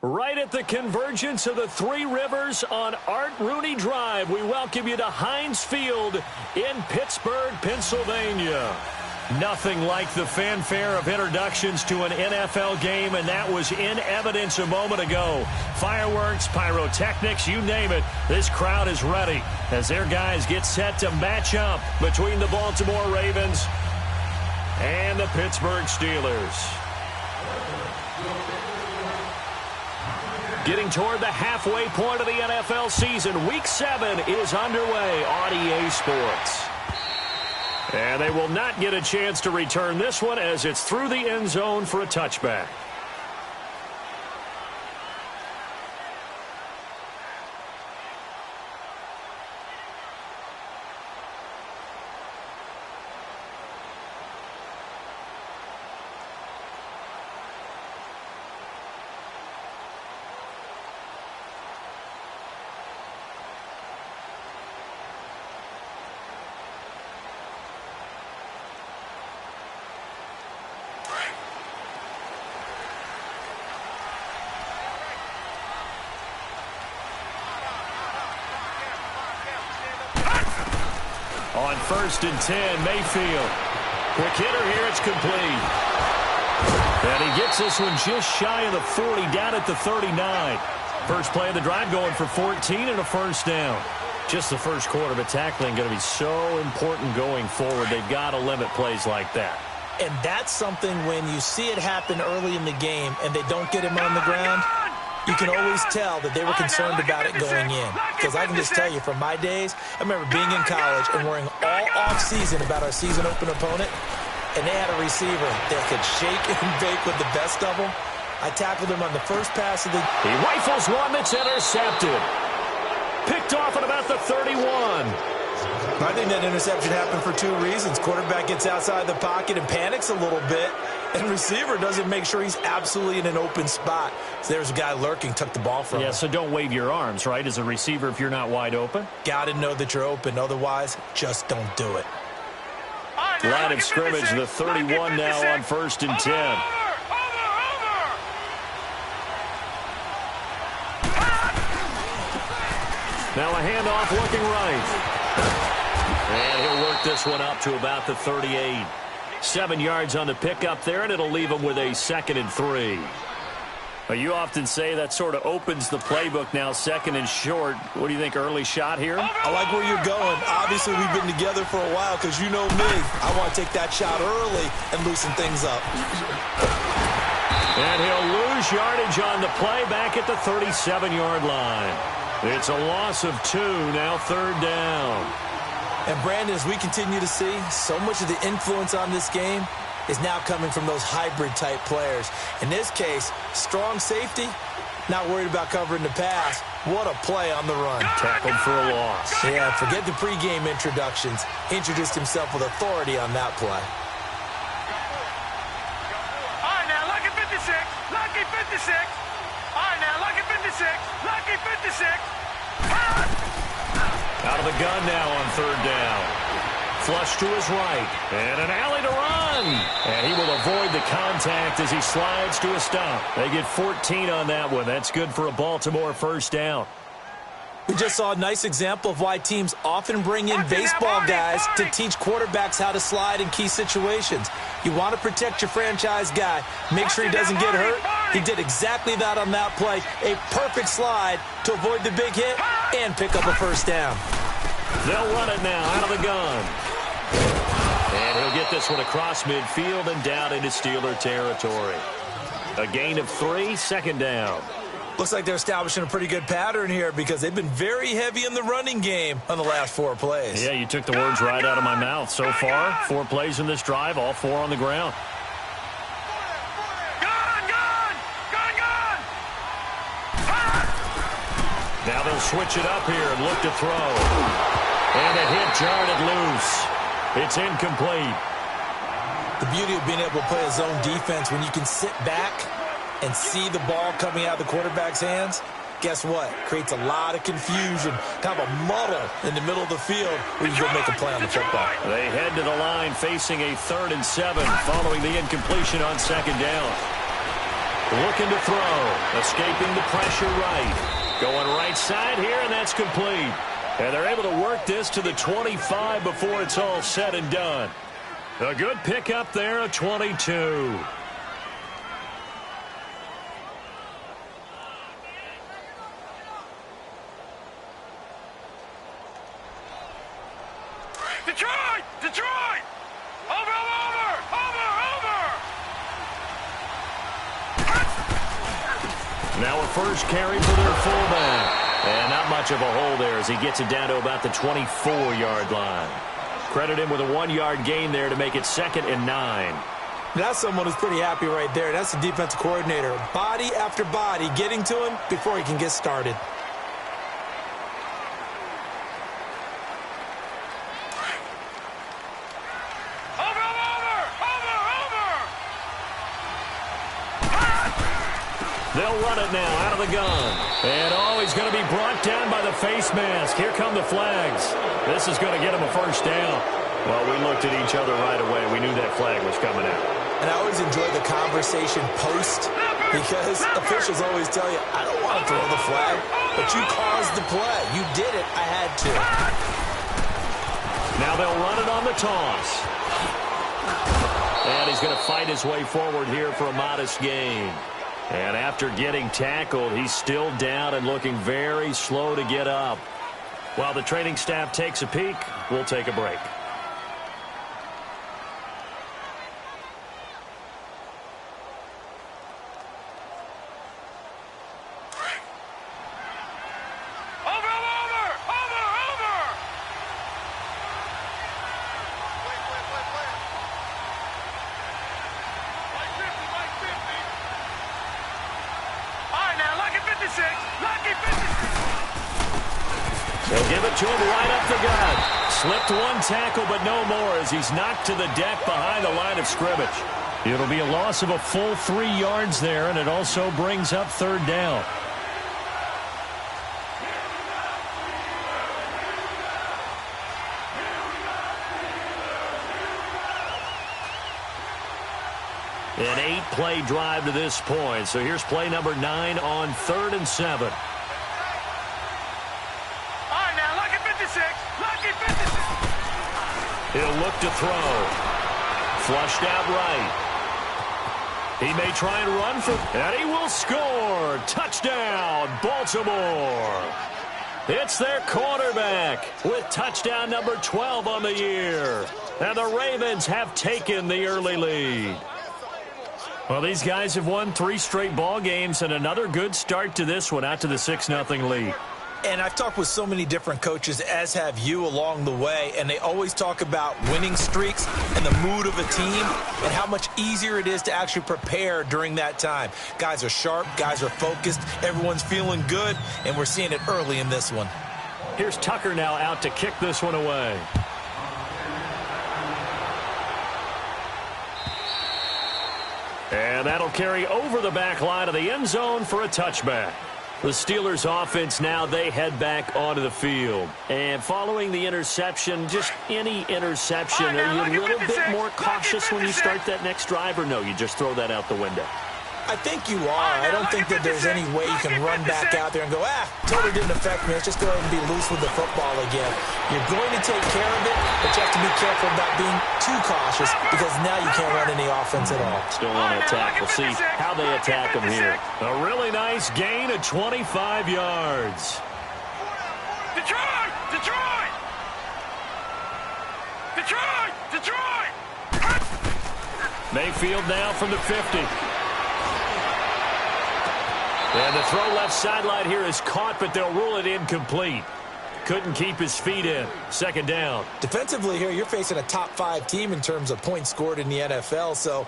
Right at the convergence of the Three Rivers on Art Rooney Drive, we welcome you to Heinz Field in Pittsburgh, Pennsylvania. Nothing like the fanfare of introductions to an NFL game, and that was in evidence a moment ago. Fireworks, pyrotechnics, you name it. This crowd is ready as their guys get set to match up between the Baltimore Ravens and the Pittsburgh Steelers. Getting toward the halfway point of the NFL season, Week 7 is underway on EA Sports. And they will not get a chance to return this one as it's through the end zone for a touchback. On 1st and 10, Mayfield. Quick hitter here, it's complete. And he gets this one just shy of the 40, down at the 39. First play of the drive going for 14 and a first down. Just the first quarter, but tackling going to be so important going forward. They've got to limit plays like that. And that's something when you see it happen early in the game and they don't get him on the ground, you can always tell that they were concerned about it going in. Because I can just tell you from my days, I remember being in college and worrying all off-season about our season open opponent, and they had a receiver that could shake and bake with the best of them. I tackled him on the first pass of the... He rifles one that's intercepted. Picked off at about the 31. I think that interception happened for two reasons. Quarterback gets outside the pocket and panics a little bit, and receiver doesn't make sure he's absolutely in an open spot. So there's a guy lurking, took the ball from him. Yeah, so don't wave your arms, right, as a receiver if you're not wide open? Got to know that you're open. Otherwise, just don't do it. Line of scrimmage, the 31 now on 1st and 10. Now a handoff looking right. And he'll work this one up to about the 38. 7 yards on the pickup there, and it'll leave him with a 2nd and 3. Well, you often say that sort of opens the playbook now, 2nd and short. What do you think, early shot here? I like where you're going. Obviously, we've been together for a while because you know me. I want to take that shot early and loosen things up. And he'll lose yardage on the play back at the 37-yard line. It's a loss of 2, now 3rd down. And, Brandon, as we continue to see, so much of the influence on this game is now coming from those hybrid-type players. In this case, strong safety, not worried about covering the pass. What a play on the run. Tackled for a loss. Yeah, forget the pregame introductions. Introduced himself with authority on that play. All right, now, lucky 56. Lucky 56. All right, now, lucky 56. Lucky 56. Out of the gun now on 3rd down. Flush to his right. And an alley to run. And he will avoid the contact as he slides to a stop. They get 14 on that one. That's good for a Baltimore first down. We just saw a nice example of why teams often bring in baseball guys to teach quarterbacks how to slide in key situations. You want to protect your franchise guy. Make sure he doesn't get hurt. He did exactly that on that play. A perfect slide to avoid the big hit and pick up a first down. They'll run it now out of the gun. And he'll get this one across midfield and down into Steeler territory. A gain of 3, 2nd down. Looks like they're establishing a pretty good pattern here because they've been very heavy in the running game on the last 4 plays. Yeah, you took the words right out of my mouth. So far, 4 plays in this drive, all 4 on the ground. Now they'll switch it up here and look to throw. And a hit jarred it loose. It's incomplete. The beauty of being able to play a zone defense when you can sit back and see the ball coming out of the quarterback's hands, guess what? Creates a lot of confusion, kind of a muddle in the middle of the field where you go make a play on the football. They head to the line facing a 3rd and 7 following the incompletion on 2nd down. Looking to throw. Escaping the pressure right. Going right side here, and that's complete. And they're able to work this to the 25 before it's all said and done. A good pickup there, a 22. Detroit! Detroit! Over! Now a first carry for their fullback. And not much of a hole there as he gets it down to about the 24-yard line. Credit him with a 1-yard gain there to make it 2nd and 9. That's someone who's pretty happy right there. That's the defensive coordinator. Body after body getting to him before he can get started. They'll run it now out of the gun. And he's going to be brought down by the face mask. Here come the flags. This is going to get him a first down. Well, we looked at each other right away. We knew that flag was coming out. And I always enjoy the conversation post because officials always tell you, I don't want to throw the flag, but you caused the play. You did it. I had to. Now they'll run it on the toss. And he's going to fight his way forward here for a modest gain. And after getting tackled, he's still down and looking very slow to get up. While the training staff takes a peek, we'll take a break. They'll give it to him right up the gut. Slipped one tackle, but no more as he's knocked to the deck behind the line of scrimmage. It'll be a loss of a full 3 yards there, and it also brings up 3rd down. An 8-play drive to this point. So here's play number 9 on 3rd and 7. He'll look to throw. Flushed out right. He may try and run for, and he will score. Touchdown, Baltimore. It's their quarterback with touchdown number 12 on the year. And the Ravens have taken the early lead. Well, these guys have won 3 straight ball games and another good start to this one out to the 6-0 lead. And I've talked with so many different coaches, as have you, along the way, and they always talk about winning streaks and the mood of a team and how much easier it is to actually prepare during that time. Guys are sharp, guys are focused, everyone's feeling good, and we're seeing it early in this one. Here's Tucker now out to kick this one away. And that'll carry over the back line of the end zone for a touchback. The Steelers offense now, they head back onto the field. And following the interception, just any interception, are you a little bit more cautious when you start that next drive, or no, you just throw that out the window? I think you are. I don't think that there's any way you can run back out there and go, totally didn't affect me. Let's just go ahead and be loose with the football again. You're going to take care of it, but you have to be careful about being too cautious because now you can't run any offense at all. Still on attack. We'll see how they attack him here. A really nice gain of 25 yards. Detroit! Detroit! Detroit! Detroit! Mayfield now from the 50. And the throw left sideline here is caught, but they'll rule it incomplete. Couldn't keep his feet in. 2nd down. Defensively here, you're facing a top 5 team in terms of points scored in the NFL. So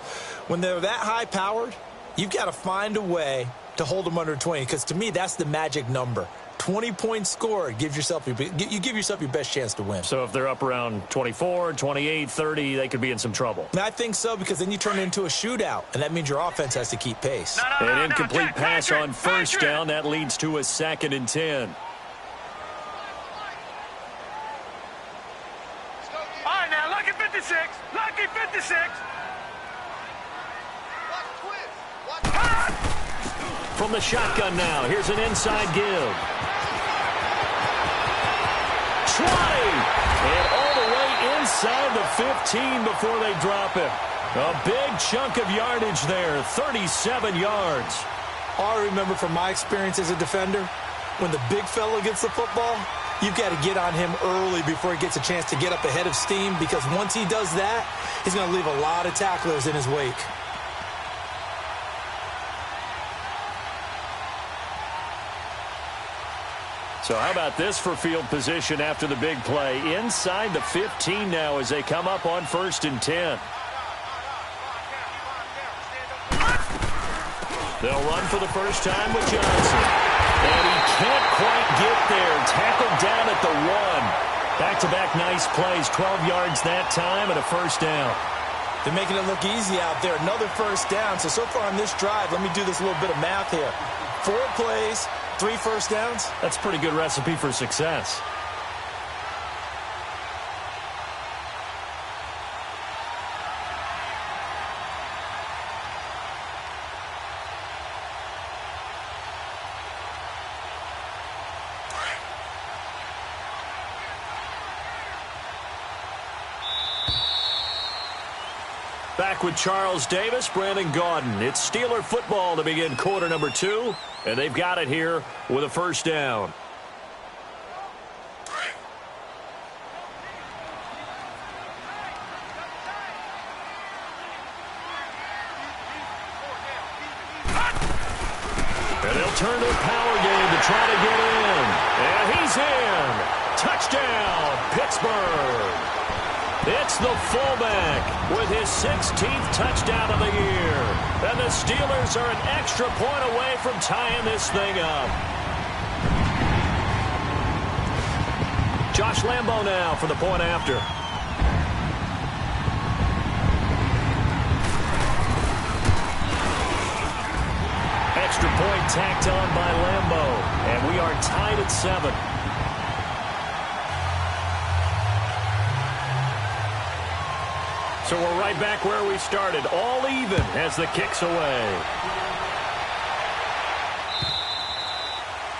when they're that high-powered, you've got to find a way to hold them under 20, because to me, that's the magic number. 20 points scored, you give yourself your best chance to win. So if they're up around 24, 28, 30, they could be in some trouble. I think so, because then you turn it into a shootout, and that means your offense has to keep pace. An incomplete pass on 1st down. That leads to a 2nd and 10. All right, now, lucky 56. Lucky 56. Watch twist. Watch. From the shotgun now, here's an inside give. 20! And all the way inside the 15 before they drop it. A big chunk of yardage there, 37 yards. All I remember from my experience as a defender, when the big fella gets the football, you've got to get on him early before he gets a chance to get up ahead of steam, because once he does that, he's going to leave a lot of tacklers in his wake. So how about this for field position after the big play? Inside the 15 now as they come up on 1st and 10. They'll run for the first time with Johnson. And he can't quite get there. Tackled down at the 1. Back-to-back nice plays. 12 yards that time and a first down. They're making it look easy out there. Another first down. So far on this drive, let me do this little bit of math here. 4 plays, 3 first downs. That's a pretty good recipe for success. Back with Charles Davis, Brandon Gaudin. It's Steeler football to begin quarter number 2, and they've got it here with a first down. And they'll turn to a power game to try to get in. And he's in. Touchdown, Pittsburgh. It's the fullback with his 16th touchdown of the year. And the Steelers are an extra point away from tying this thing up. Josh Lambo now for the point after. Extra point tacked on by Lambo. And we are tied at 7. So we're right back where we started, all even as the kick's away.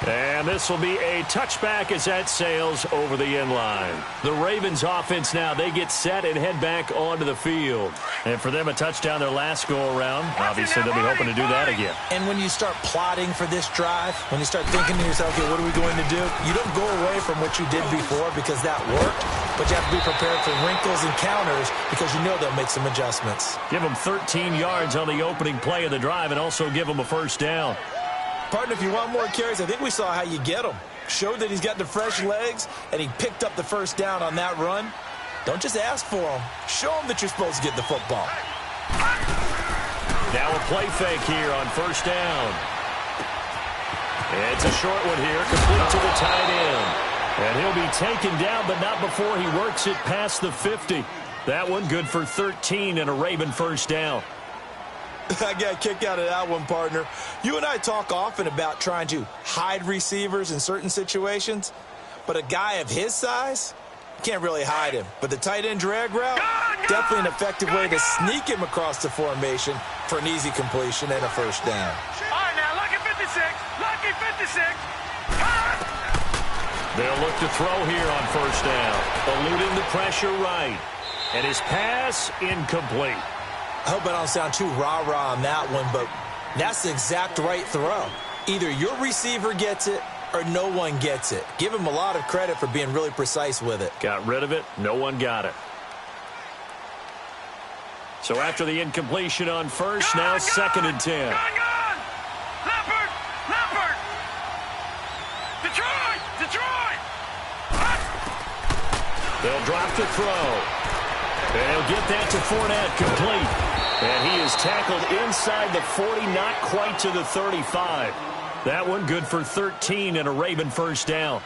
And this will be a touchback as that sails over the end line. The Ravens offense now, they get set and head back onto the field. And for them, a touchdown their last go-around. Obviously, they'll be hoping to do that again. And when you start plotting for this drive, when you start thinking to yourself, okay, what are we going to do? You don't go away from what you did before because that worked, but you have to be prepared for wrinkles and counters because you know they'll make some adjustments. Give them 13 yards on the opening play of the drive and also give them a first down. Partner, if you want more carries, I think we saw how you get him. Showed that he's got the fresh legs, and he picked up the first down on that run. Don't just ask for him. Show him that you're supposed to get the football. Now a play fake here on first down. It's a short one here, complete to the tight end. And he'll be taken down, but not before he works it past the 50. That one good for 13 and a Raven first down. I got a kick out of that one, partner. You and I talk often about trying to hide receivers in certain situations, but a guy of his size can't really hide him. But the tight end drag route, definitely an effective way to sneak him across the formation for an easy completion and a first down. All right, now, lucky 56. Lucky 56. They'll look to throw here on first down. Eluding the pressure right. And his pass incomplete. I hope I don't sound too rah-rah on that one, but that's the exact right throw. Either your receiver gets it or no one gets it. Give him a lot of credit for being really precise with it. Got rid of it. No one got it. So after the incompletion on first, now 2nd and 10. Gone! Leopard! Leopard! Detroit! They'll drop the throw. They'll get that to Fournette, complete. And he is tackled inside the 40, not quite to the 35. That one good for 13 and a Raven first down.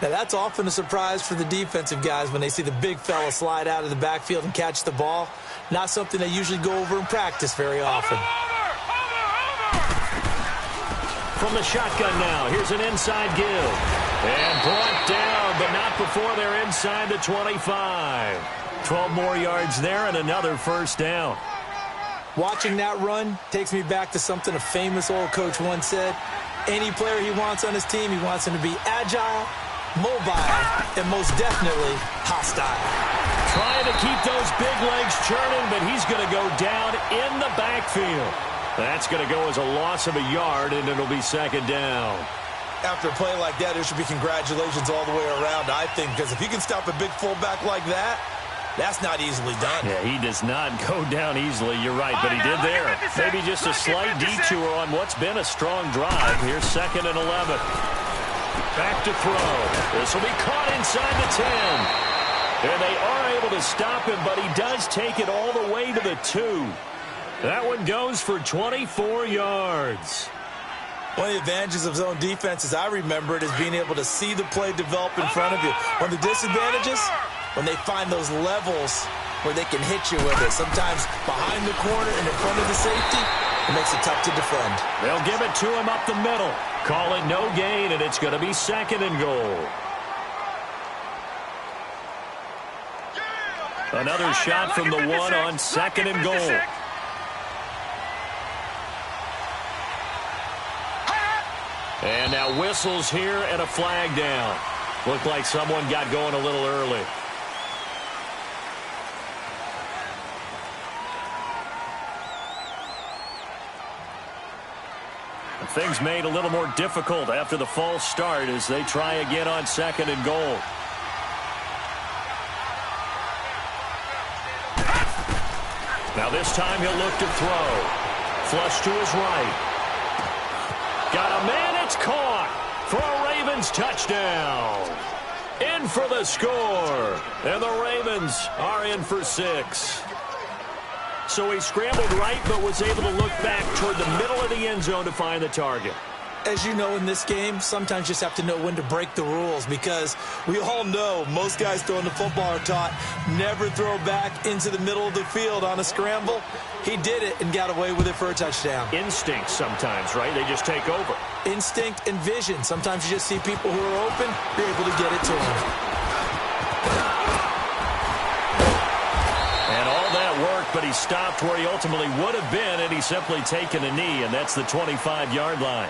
Now, that's often a surprise for the defensive guys when they see the big fella slide out of the backfield and catch the ball. Not something they usually go over in practice very often. Over! From the shotgun now, here's an inside give. And brought down, but not before they're inside the 25. 12 more yards there and another first down. Watching that run takes me back to something a famous old coach once said. Any player he wants on his team, he wants him to be agile, mobile, and most definitely hostile. Trying to keep those big legs churning, but he's going to go down in the backfield. That's going to go as a loss of a yard, and it'll be second down. After a play like that, there should be congratulations all the way around, I think, because if you can stop a big fullback like that, that's not easily done. Yeah, he does not go down easily. You're right, but he did there. Maybe just a slight detour on what's been a strong drive. Here's 2nd and 11. Back to throw. This will be caught inside the 10. And they are able to stop him, but he does take it all the way to the 2. That one goes for 24 yards. One of the advantages of zone defense, as I remember it, is being able to see the play develop in front of you. One of the disadvantages, when they find those levels where they can hit you with it, sometimes behind the corner and in front of the safety, it makes it tough to defend. They'll give it to him up the middle. Call it no gain, and it's going to be 2nd and goal. Another shot from the 1 on 2nd and goal. And now whistles here and a flag down. Looked like someone got going a little early. Things made a little more difficult after the false start as they try again on 2nd and goal. Now this time he'll look to throw. Flush to his right. Got a man, it's caught for a Ravens touchdown. In for the score, and the Ravens are in for 6. So he scrambled right, but was able to look back toward the middle of the end zone to find the target. As you know, in this game, sometimes you just have to know when to break the rules, because we all know most guys throwing the football are taught never throw back into the middle of the field on a scramble. He did it and got away with it for a touchdown. Instinct sometimes, right? They just take over. Instinct and vision. Sometimes you just see people who are open, you're able to get it to them. And all that worked, but he stopped where he ultimately would have been, and he's simply taken a knee, and that's the 25-yard line.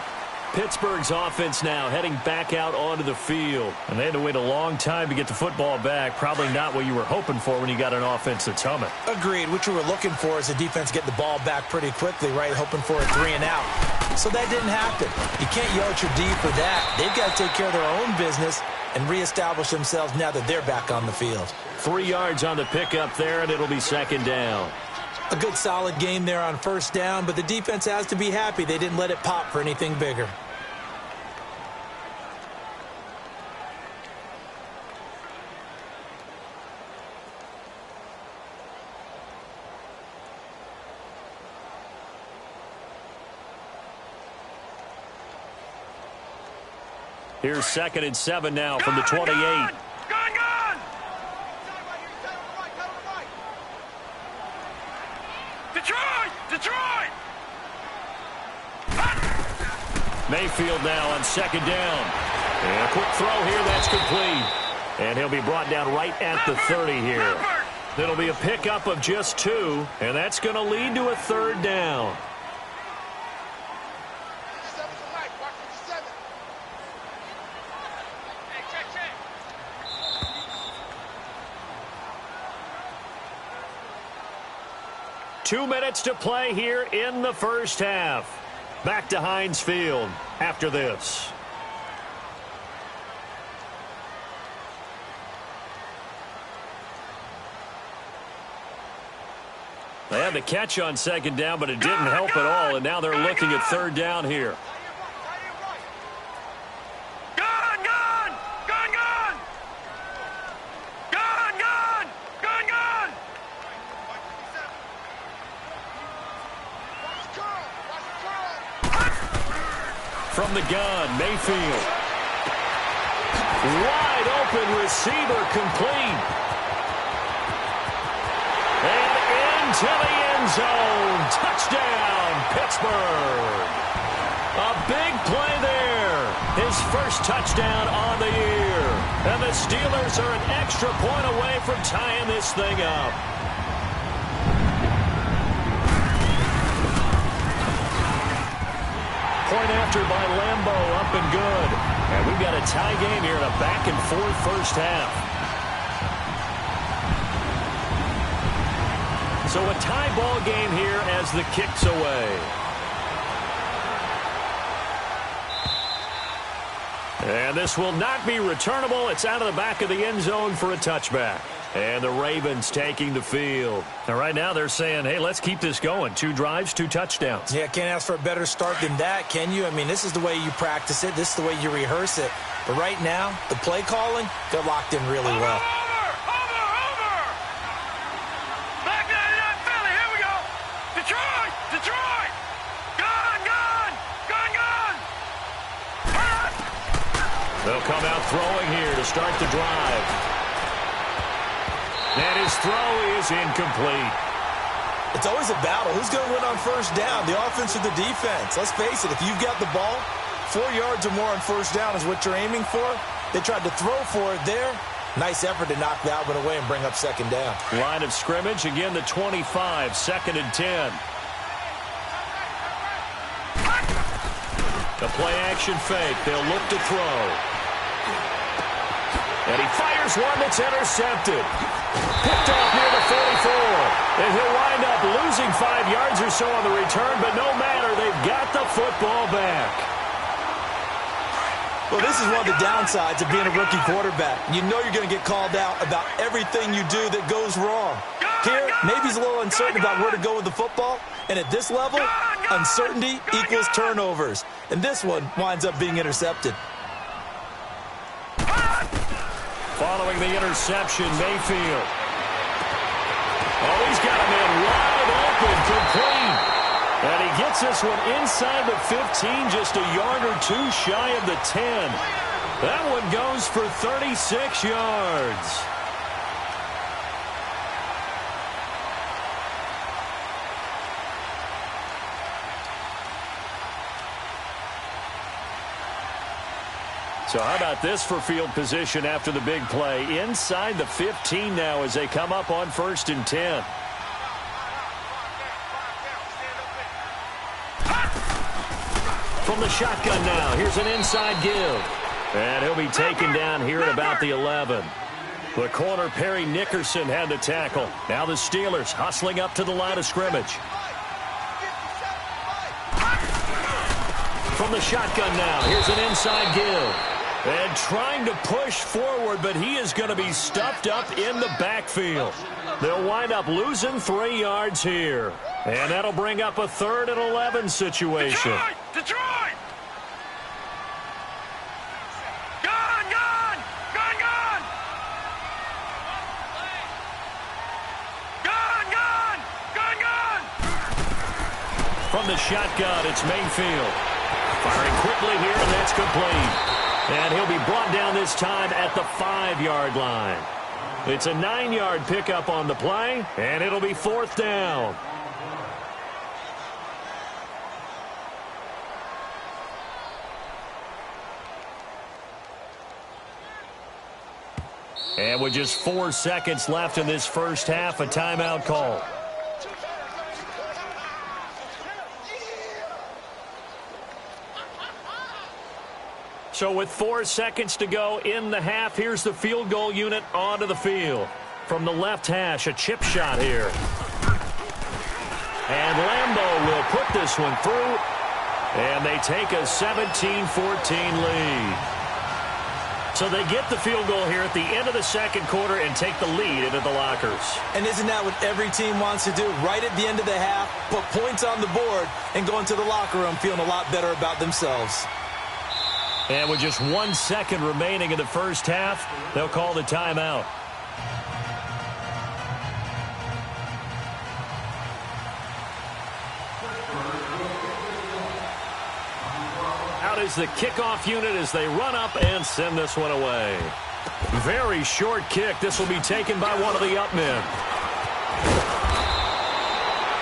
Pittsburgh's offense now heading back out onto the field. And they had to wait a long time to get the football back. Probably not what you were hoping for when you got an offense that's humming. Agreed. What you were looking for is the defense get the ball back pretty quickly, right? Hoping for a 3 and out. So that didn't happen. You can't yell at your D for that. They've got to take care of their own business and reestablish themselves now that they're back on the field. 3 yards on the pickup there, and it'll be 2nd down. A good solid game there on 1st down, but the defense has to be happy they didn't let it pop for anything bigger. Here's 2nd and 7 now from the 28. Gone! Detroit! Mayfield now on 2nd down. And a quick throw here, that's complete. And he'll be brought down right at the 30 here. It'll be a pickup of just 2, and that's going to lead to a 3rd down. Two minutes to play here in the first half. Back to Heinz Field after this. They had the catch on 2nd down, but it didn't help at all, and now they're looking at 3rd down here. From the gun, Mayfield. Wide open receiver complete. And into the end zone. Touchdown, Pittsburgh. A big play there. His first touchdown on the year. And the Steelers are an extra point away from tying this thing up. point after by Lambeau, up and good. And we've got a tie game here in a back-and-forth first half. So a tie ball game here as the kick's away. And this will not be returnable. It's out of the back of the end zone for a touchback. And the Ravens taking the field. And right now they're saying, hey, let's keep this going. 2 drives, 2 touchdowns. Yeah, can't ask for a better start than that, can you? I mean, this is the way you practice it. This is the way you rehearse it. But right now, the play calling, they're locked in really well. Over! Back 99 Philly, here we go. Detroit! Gun! They'll come out throwing here to start the drive. And his throw is incomplete. It's always a battle. Who's going to win on first down, the offense or the defense? Let's face it, if you've got the ball, 4 yards or more on first down is what you're aiming for. They tried to throw for it there. Nice effort to knock that one away and bring up second down. Line of scrimmage, again the 25, 2nd and 10. The play-action fake. They'll look to throw. And he fires one that's intercepted. Picked off near the 44. And he'll wind up losing 5 yards or so on the return, but no matter, they've got the football back. Well, this is one of the downsides of being a rookie quarterback. You know you're going to get called out about everything you do that goes wrong. Here, maybe he's a little uncertain about where to go with the football. And at this level, uncertainty equals turnovers. And this one winds up being intercepted. Following the interception, Mayfield. Oh, he's got a man wide open, complete. And he gets this one inside the 15, just a yard or 2 shy of the 10. That one goes for 36 yards. So how about this for field position after the big play? Inside the 15 now as they come up on 1st and 10. From the shotgun now, here's an inside give. And he'll be taken down here at about the 11. The corner, Perry Nickerson, had the tackle. Now the Steelers hustling up to the line of scrimmage. From the shotgun now, here's an inside give. And trying to push forward, but he is going to be stuffed up in the backfield. They'll wind up losing 3 yards here. And that'll bring up a 3rd and 11 situation. Detroit! From the shotgun, it's Mayfield. Firing quickly here, and that's complete. And he'll be brought down this time at the 5-yard line. It's a 9-yard pickup on the play, and it'll be 4th down. And with just 4 seconds left in this first half, a timeout call. So with 4 seconds to go in the half, here's the field goal unit onto the field. From the left hash, a chip shot here. And Lambeau will put this one through. And they take a 17-14 lead. So they get the field goal here at the end of the second quarter and take the lead into the lockers. And isn't that what every team wants to do? Right at the end of the half, put points on the board and go into the locker room feeling a lot better about themselves. And with just 1 second remaining in the first half, they'll call the timeout. Out is the kickoff unit as they run up and send this one away. Very short kick. This will be taken by one of the up men.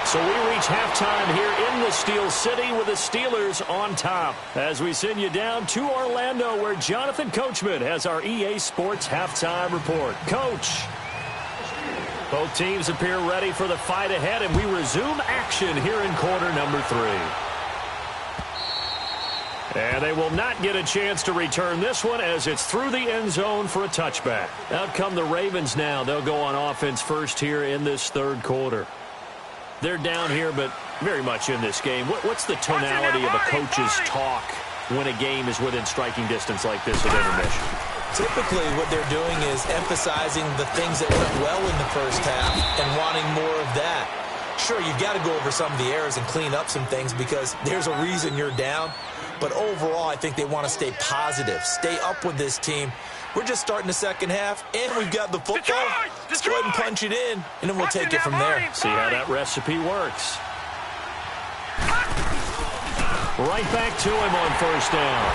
So we reach halftime here in the Steel City with the Steelers on top as we send you down to Orlando where Jonathan Coachman has our EA Sports halftime report. Coach, both teams appear ready for the fight ahead, and we resume action here in quarter number 3. And they will not get a chance to return this one as it's through the end zone for a touchback. Out come the Ravens now. They'll go on offense first here in this third quarter. They're down here, but very much in this game. What's the tonality of a coach's talk when a game is within striking distance like this at intermission? Typically, what they're doing is emphasizing the things that went well in the first half and wanting more of that. Sure, you've got to go over some of the errors and clean up some things because there's a reason you're down. But overall, I think they want to stay positive, stay up with this team. We're just starting the second half, and we've got the football. Let's go ahead and punch it in, and then we'll take it from there. See how that recipe works. Right back to him on first down.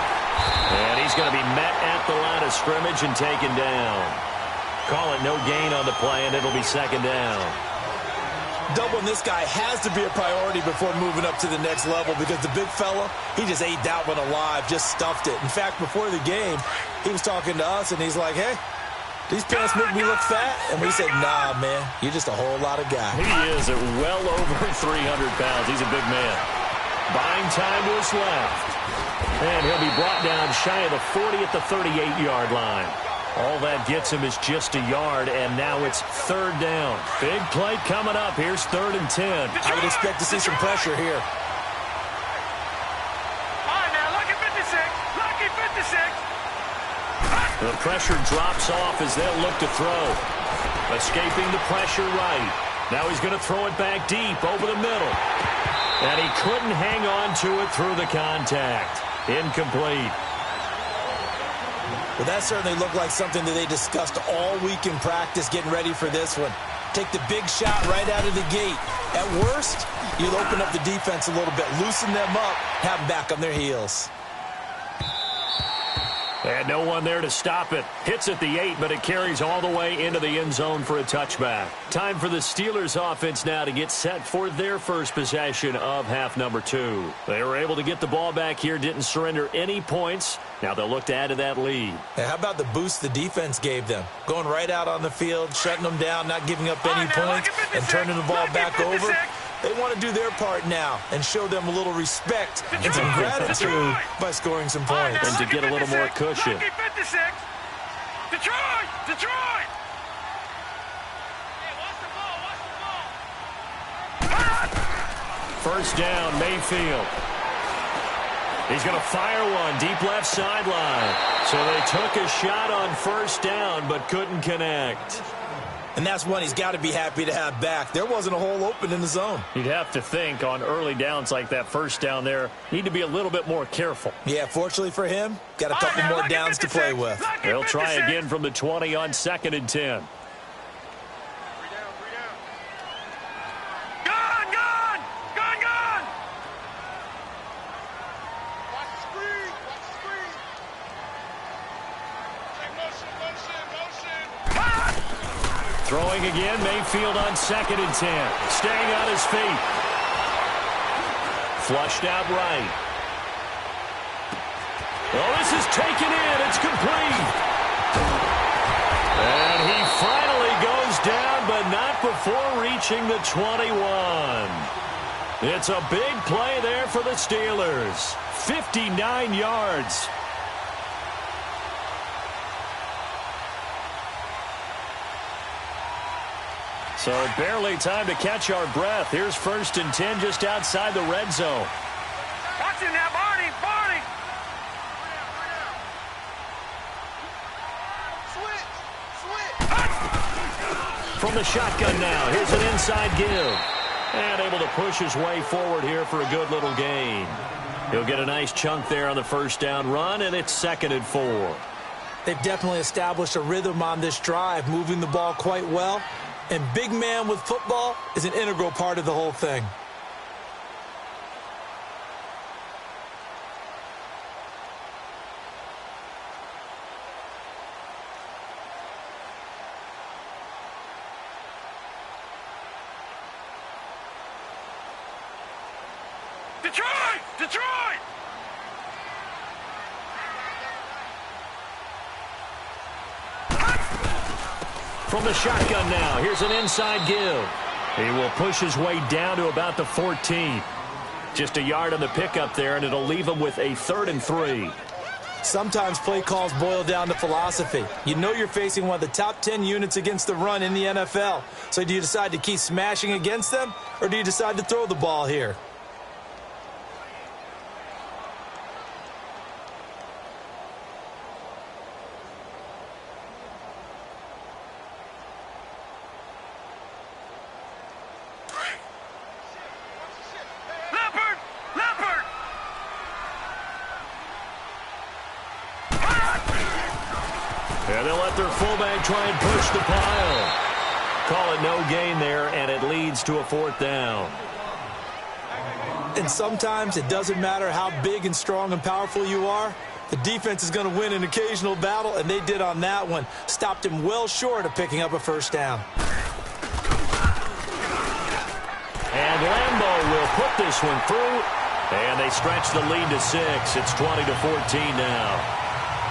And he's going to be met at the line of scrimmage and taken down. Call it no gain on the play, and it'll be second down. Doubling this guy has to be a priority before moving up to the next level because the big fella, he just ate that one alive, just stuffed it. In fact, before the game, he was talking to us, and he's like, hey, these pants make me look fat? And we said, nah, man, you're just a whole lot of guy. He is at well over 300 pounds. He's a big man. Buying time to his left. And he'll be brought down shy of the 40 at the 38-yard line. All that gets him is just a yard, and now it's third down. Big play coming up. Here's 3rd and 10. I would expect to see some pressure here. All right, now, lucky 56. Lucky 56. The pressure drops off as they'll look to throw. Escaping the pressure right. Now he's going to throw it back deep over the middle. And he couldn't hang on to it through the contact. Incomplete. Well, that certainly looked like something that they discussed all week in practice getting ready for this one. Take the big shot right out of the gate. At worst, you'll open up the defense a little bit, loosen them up, have them back on their heels. And no one there to stop it. Hits at the 8, but it carries all the way into the end zone for a touchback. Time for the Steelers offense now to get set for their first possession of half number 2. They were able to get the ball back here, didn't surrender any points. Now they'll look to add to that lead. Hey, how about the boost the defense gave them? Going right out on the field, shutting them down, not giving up any points, and turning the ball back over. They want to do their part now and show them a little respect and some gratitude by scoring some points. And to get a little more cushion. Lucky 56. Detroit! Detroit! First down, Mayfield. He's going to fire one deep left sideline. So they took a shot on first down but couldn't connect. And that's one he's got to be happy to have back. There wasn't a hole open in the zone. You'd have to think on early downs like that first down there, need to be a little bit more careful. Yeah, fortunately for him, got a couple more downs to play with. They'll try again from the 20 on 2nd and 10. Gone! Gone! Gone! Gone! Watch the screen! Watch the screen! Motion! Motion! Motion! Throwing again, Mayfield on 2nd and 10. Staying on his feet. Flushed out right. Oh, this is taken in. It's complete. And he finally goes down, but not before reaching the 21. It's a big play there for the Steelers. 59 yards. So barely time to catch our breath. Here's 1st and 10 just outside the red zone. Watch it now, Barney! Barney! Switch! Switch! From the shotgun now, here's an inside give. And able to push his way forward here for a good little gain. He'll get a nice chunk there on the first down run, and it's 2nd and 4. They've definitely established a rhythm on this drive, moving the ball quite well. And big man with football is an integral part of the whole thing. Detroit! Detroit! From the shotgun now, here's an inside give. He will push his way down to about the 14. Just a yard on the pickup there, and it'll leave them with a 3rd and 3. Sometimes play calls boil down to philosophy. You know you're facing one of the top 10 units against the run in the NFL. So do you decide to keep smashing against them, or do you decide to throw the ball here? And they'll let their fullback try and push the pile. Call it no gain there, and it leads to a 4th down. And sometimes it doesn't matter how big and strong and powerful you are. The defense is going to win an occasional battle, and they did on that one. Stopped him well short of picking up a 1st down. And Lambeau will put this one through, and they stretch the lead to 6. It's 20-14 now.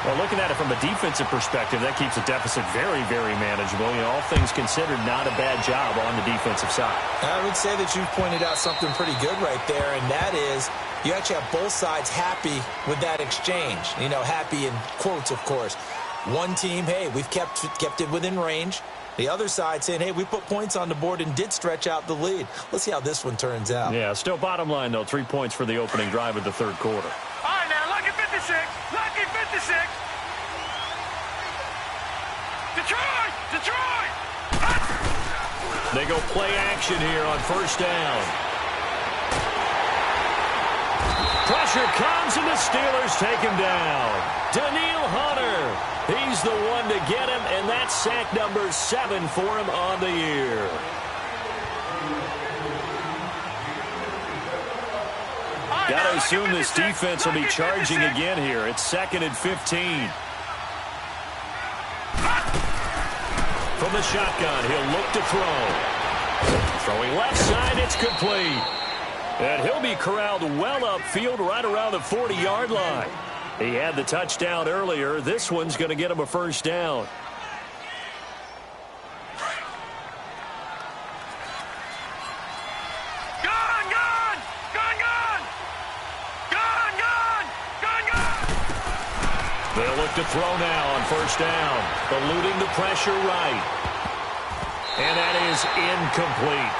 Well, looking at it from a defensive perspective, that keeps the deficit very, very manageable. You know, all things considered, not a bad job on the defensive side. I would say that you've pointed out something pretty good right there, and that is you actually have both sides happy with that exchange. You know, happy in quotes, of course. One team, hey, we've kept it within range. The other side saying, hey, we put points on the board and did stretch out the lead. Let's see how this one turns out. Yeah, still bottom line, though, 3 points for the opening drive of the 3rd quarter. All right, now, lucky 56. Lucky 56. Detroit! They go play action here on 1st down. Pressure comes, and the Steelers take him down. Danielle Hunter, he's the one to get him, and that's sack number 7 for him on the year. Got to assume this defense will be charging again here. It's 2nd and 15. From the shotgun, he'll look to throw. Throwing left side, it's complete. And he'll be corralled well upfield right around the 40-yard line. He had the touchdown earlier. This one's going to get him a 1st down. They'll look to throw now on 1st down. Eluding the pressure right. And that is incomplete.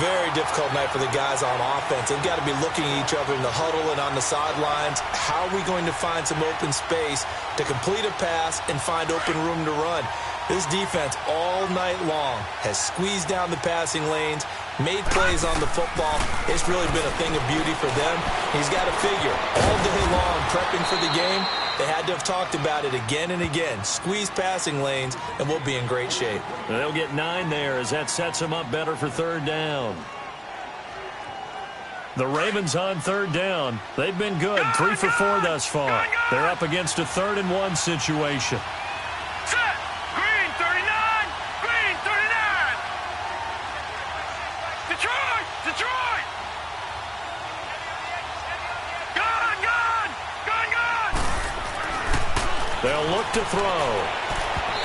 Very difficult night for the guys on offense. They've got to be looking at each other in the huddle and on the sidelines. How are we going to find some open space to complete a pass and find open room to run? This defense all night long has squeezed down the passing lanes, made plays on the football. It's really been a thing of beauty for them. He's got to figure all day long prepping for the game. They had to have talked about it again and again. Squeeze passing lanes, and we'll be in great shape. They'll get 9 there as that sets them up better for 3rd down. The Ravens on 3rd down. They've been good, 3 for 4 thus far. They're up against a 3rd and 1 situation. Set. Green 39. Green 39. Detroit. They'll look to throw.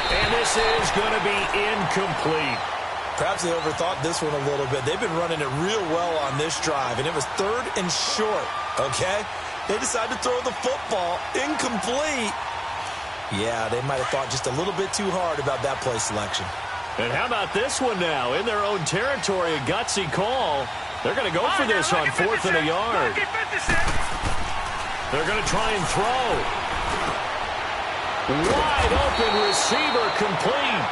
And this is going to be incomplete. Perhaps they overthought this one a little bit. They've been running it real well on this drive, and it was 3rd and short, okay? They decided to throw the football incomplete. Yeah, they might have thought just a little bit too hard about that play selection. And how about this one now? In their own territory, a gutsy call. They're going to go for this on 4th and a yard. They're going to try and throw. Wide open receiver complete.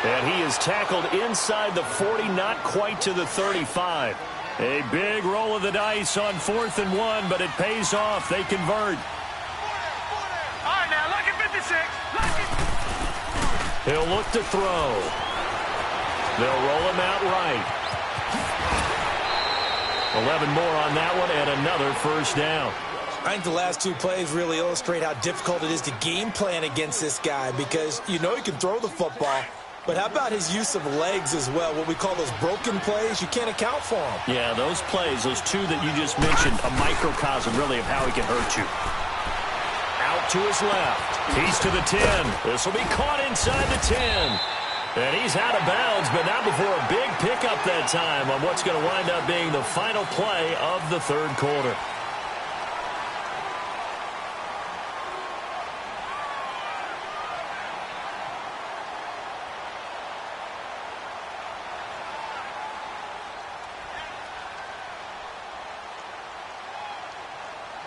And he is tackled inside the 40, not quite to the 35. A big roll of the dice on 4th and 1, but it pays off. They convert. All right, now, lucky 56. He'll look to throw. They'll roll him out right. 11 more on that one, and another 1st down. I think the last 2 plays really illustrate how difficult it is to game plan against this guy, because you know he can throw the football, but how about his use of legs as well? What we call those broken plays, you can't account for them. Yeah, those plays, those 2 that you just mentioned, a microcosm really of how he can hurt you. Out to his left. He's to the 10. This will be caught inside the 10. And he's out of bounds, but not before a big pickup that time on what's going to wind up being the final play of the third quarter.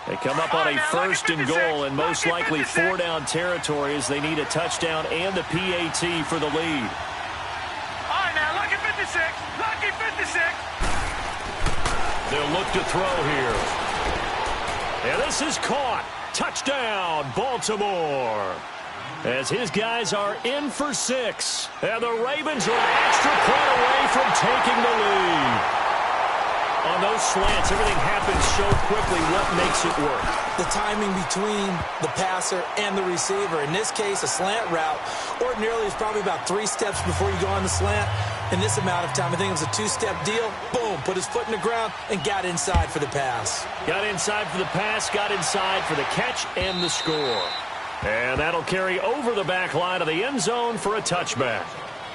They come up on a first and goal and most likely 4-down territory as they need a touchdown and the PAT for the lead. All right, now, lucky 56. Lucky 56. They'll look to throw here. And this is caught. Touchdown, Baltimore. As his guys are in for 6. And the Ravens are an extra point away from taking the lead. On those slants, everything happens so quickly. What makes it work? The timing between the passer and the receiver. In this case, a slant route ordinarily is probably about 3 steps before you go on the slant. In this amount of time, I think it was a 2-step deal. Boom, put his foot in the ground and got inside for the pass. Got inside for the pass, got inside for the catch and the score. And that'll carry over the back line of the end zone for a touchback.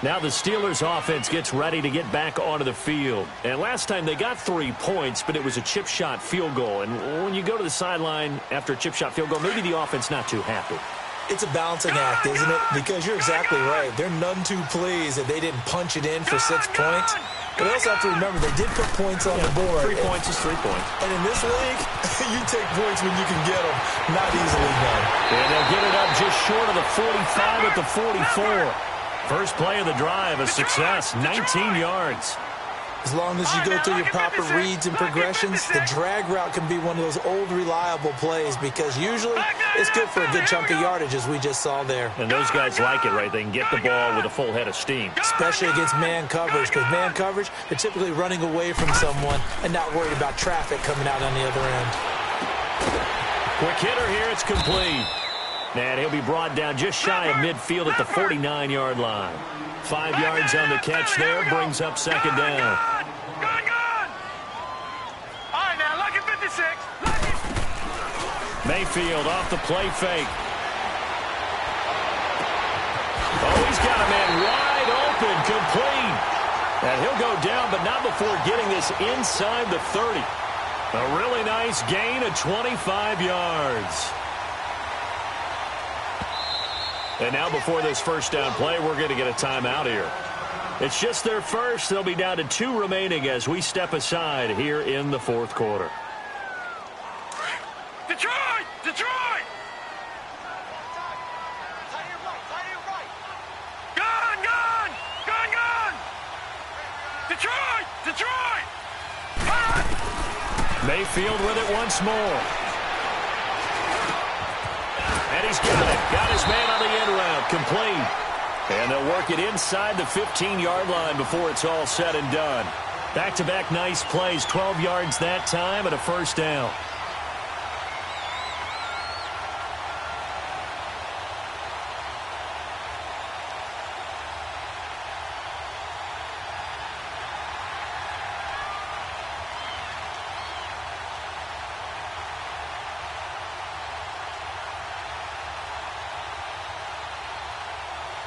Now the Steelers offense gets ready to get back onto the field. And last time they got 3 points, but it was a chip shot field goal. And when you go to the sideline after a chip shot field goal, maybe the offense not too happy. It's a balancing act, isn't it? Because you're exactly right. They're none too pleased that they didn't punch it in for 6 points. But they also have to remember they did put points on the board. 3 points is 3 points. And in this league, you take points when you can get them. Not easily done. And they'll get it up just short of the 45 at the 44. First play of the drive, a success, 19 yards. As long as you go through your proper reads and progressions, the drag route can be one of those old reliable plays because usually it's good for a good chunk of yardage, as we just saw there. And those guys like it, right? They can get the ball with a full head of steam. Especially against man coverage, because man coverage, they're typically running away from someone and not worried about traffic coming out on the other end. Quick hitter here, it's complete. And he'll be brought down just shy of midfield at the 49-yard line. 5 yards on the catch there, brings up second down. Good. All right, now, lucky 56. Lucky. Mayfield off the play fake. Oh, he's got a man wide open, complete. And he'll go down, but not before getting this inside the 30. A really nice gain of 25 yards. And now before this first down play, we're going to get a timeout here. It's just their first. They'll be down to 2 remaining as we step aside here in the fourth quarter. Detroit! Detroit! Gun! Detroit! Detroit! Mayfield with it once more. And he's got it. Got his man on the end route. Complete. And they'll work it inside the 15-yard line before it's all said and done. Back-to-back nice plays. 12 yards that time and a first down.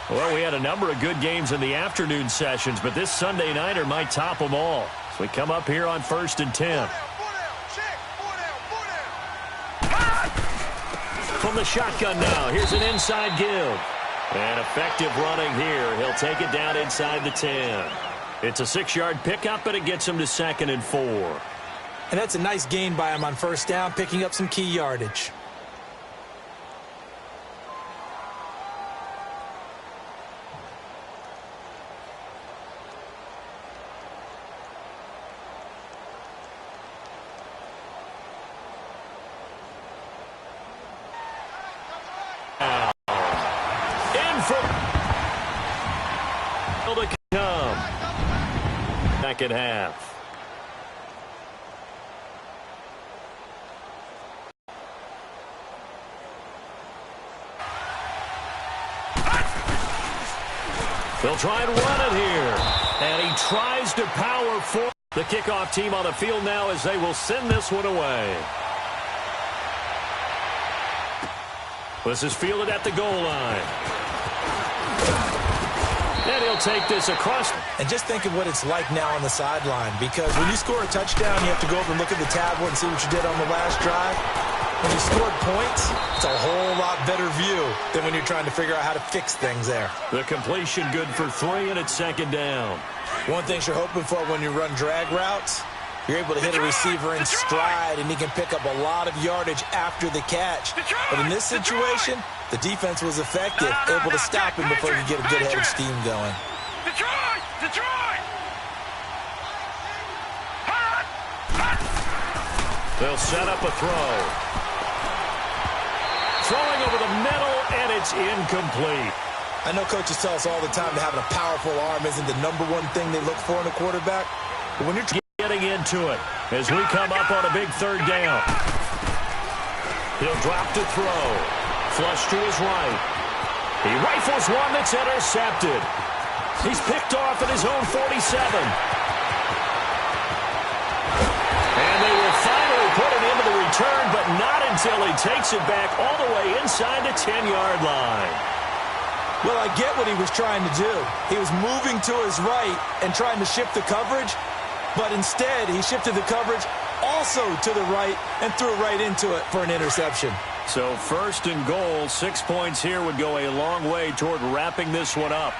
Well, we had a number of good games in the afternoon sessions, but this Sunday nighter might top them all. So we come up here on 1st and 10. From the shotgun now, here's an inside give. And effective running here. He'll take it down inside the 10. It's a 6-yard pickup, but it gets him to 2nd and 4. And that's a nice gain by him on first down, picking up some key yardage. Second half. They'll try and run it here. And he tries to power forward. The kickoff team on the field now as they will send this one away. This is fielded at the goal line. And he'll take this across. And just think of what it's like now on the sideline, because when you score a touchdown, you have to go over and look at the tablet and see what you did on the last drive. When you scored points, it's a whole lot better view than when you're trying to figure out how to fix things there. The completion good for 3, and it's second down. One thing you're hoping for when you run drag routes, you're able to hit a receiver in stride, and he can pick up a lot of yardage after the catch. But in this situation, the defense was effective, able to stop him before he could get a good head of steam going. They'll set up a throw. Throwing over the middle, and it's incomplete. I know coaches tell us all the time that having a powerful arm isn't the number one thing they look for in a quarterback. But when you're getting into it as we come up on a big third down. He'll drop to throw. Flush to his right. He rifles one that's intercepted. He's picked off at his own 47. And they will finally put it into the return, but not until he takes it back all the way inside the 10-yard line. Well, I get what he was trying to do. He was moving to his right and trying to shift the coverage, but instead he shifted the coverage also to the right and threw right into it for an interception. So first and goal, 6 points here would go a long way toward wrapping this one up.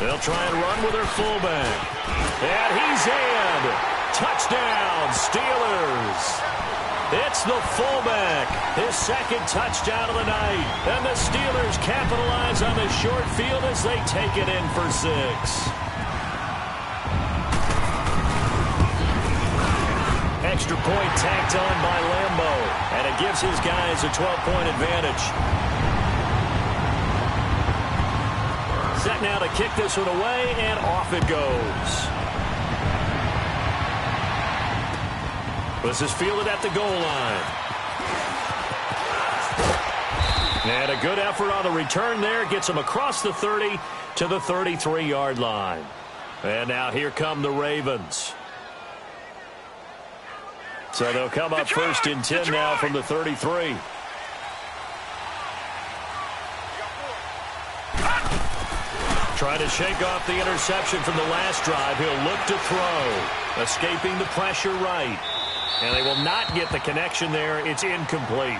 They'll try and run with their fullback. And he's in. Touchdown, Steelers. It's the fullback, his second touchdown of the night. And the Steelers capitalize on the short field as they take it in for 6. Extra point tacked on by Lambo. And it gives his guys a 12-point advantage. Set now to kick this one away, and off it goes. This is fielded at the goal line. And a good effort on the return there. Gets him across the 30 to the 33-yard line. And now here come the Ravens. So they'll come up first and 10 now from the 33. Trying to shake off the interception from the last drive. He'll look to throw. Escaping the pressure right. And they will not get the connection there. It's incomplete.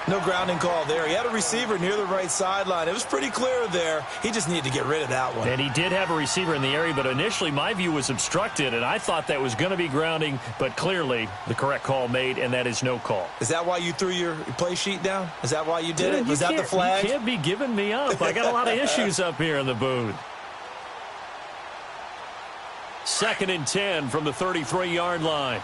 No grounding call there. He had a receiver near the right sideline. It was pretty clear there. He just needed to get rid of that one. And he did have a receiver in the area, but initially my view was obstructed, and I thought that was going to be grounding, but clearly the correct call made, and that is no call. Is that why you threw your play sheet down? Is that why you did it? Was that the flag? You can't be giving me up. I got a lot of issues up here in the booth. Second and 10 from the 33-yard line.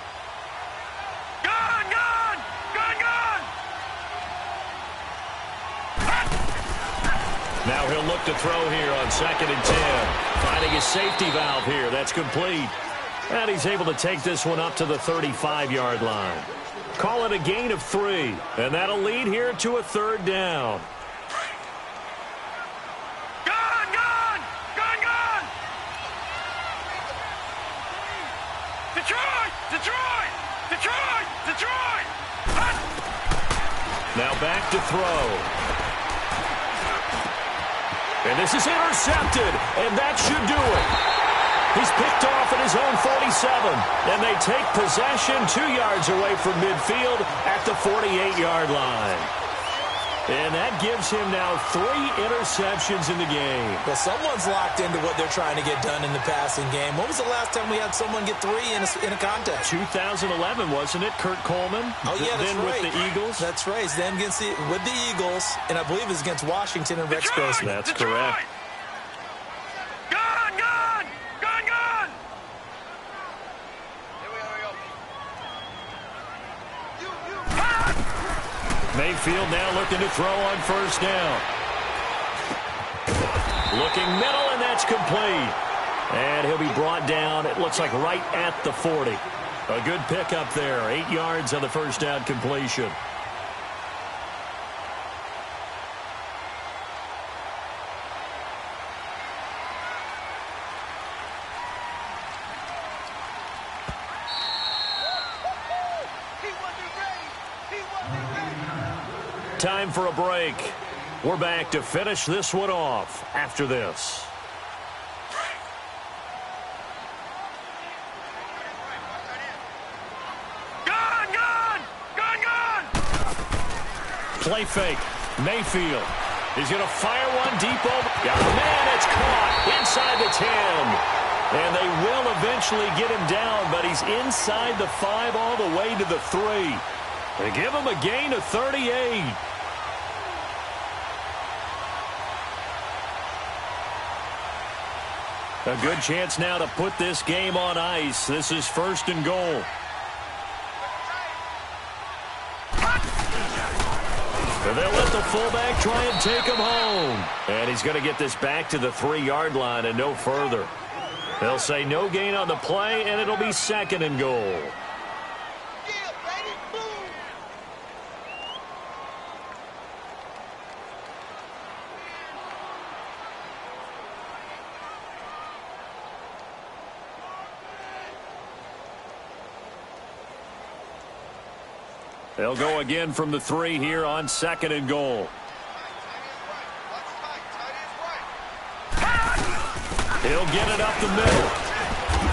Now he'll look to throw here on second and 10. Finding his safety valve here. That's complete. And he's able to take this one up to the 35-yard line. Call it a gain of 3. And that'll lead here to a third down. Detroit! Now back to throw. And this is intercepted, and that should do it. He's picked off at his own 47, and they take possession 2 yards away from midfield at the 48-yard line. And that gives him now 3 interceptions in the game. Well, someone's locked into what they're trying to get done in the passing game. When was the last time we had someone get 3 in a contest? 2011, wasn't it? Kurt Coleman? Oh, yeah, that's then right. With the Eagles? That's right. Then with the Eagles, and I believe it was against Washington and Rex Grossman. That's correct. Mayfield now looking to throw on first down. Looking middle, and that's complete. And he'll be brought down, it looks like right at the 40. A good pickup there. 8 yards on the first down completion. Time for a break. We're back to finish this one off after this. Play fake. Mayfield. He's going to fire one deep over. Man, it's caught inside the 10. And they will eventually get him down, but he's inside the 5 all the way to the 3. They give him a gain of 38. A good chance now to put this game on ice. This is 1st and goal. And they'll let the fullback try and take him home. And he's going to get this back to the 3-yard line and no further. They'll say no gain on the play, and it'll be 2nd and goal. They'll go again from the 3 here on 2nd and goal. He'll get it up the middle.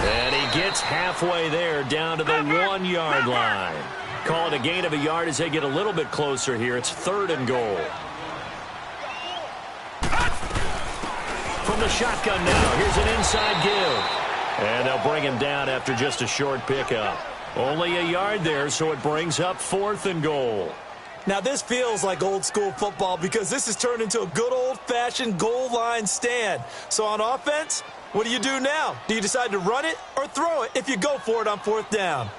And he gets halfway there down to the 1-yard line. Call it a gain of a yard as they get a little bit closer here. It's 3rd and goal. From the shotgun now, here's an inside give. And they'll bring him down after just a short pickup. Only a yard there, so it brings up 4th and goal. Now, this feels like old-school football because this has turned into a good old-fashioned goal line stand. So on offense, what do you do now? Do you decide to run it or throw it if you go for it on 4th down?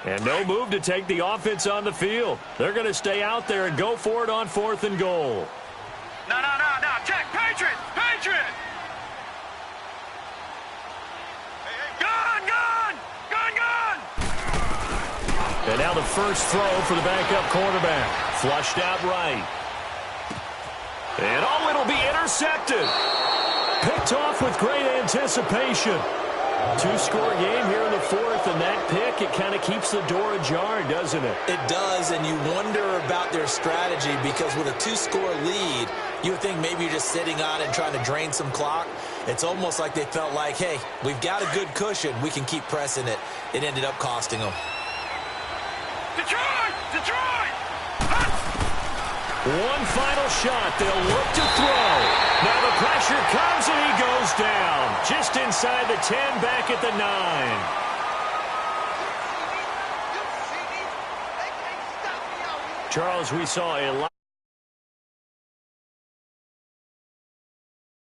And no move to take the offense on the field. They're going to stay out there and go for it on 4th and goal. No. Check. Patriot. And now the first throw for the backup quarterback. Flushed out right. And it'll be intercepted. Picked off with great anticipation. 2-score game here in the 4th, and that pick, it kind of keeps the door ajar, doesn't it? It does, and you wonder about their strategy because with a 2-score lead, you would think maybe you're just sitting on it and trying to drain some clock. It's almost like they felt like, hey, we've got a good cushion. We can keep pressing it. It ended up costing them. Detroit! One final shot. They'll look to throw. Now the pressure comes, and he goes down. Just inside the 10, back at the 9. Charles, we saw a lot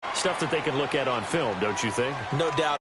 of stuff that they can look at on film, don't you think? No doubt.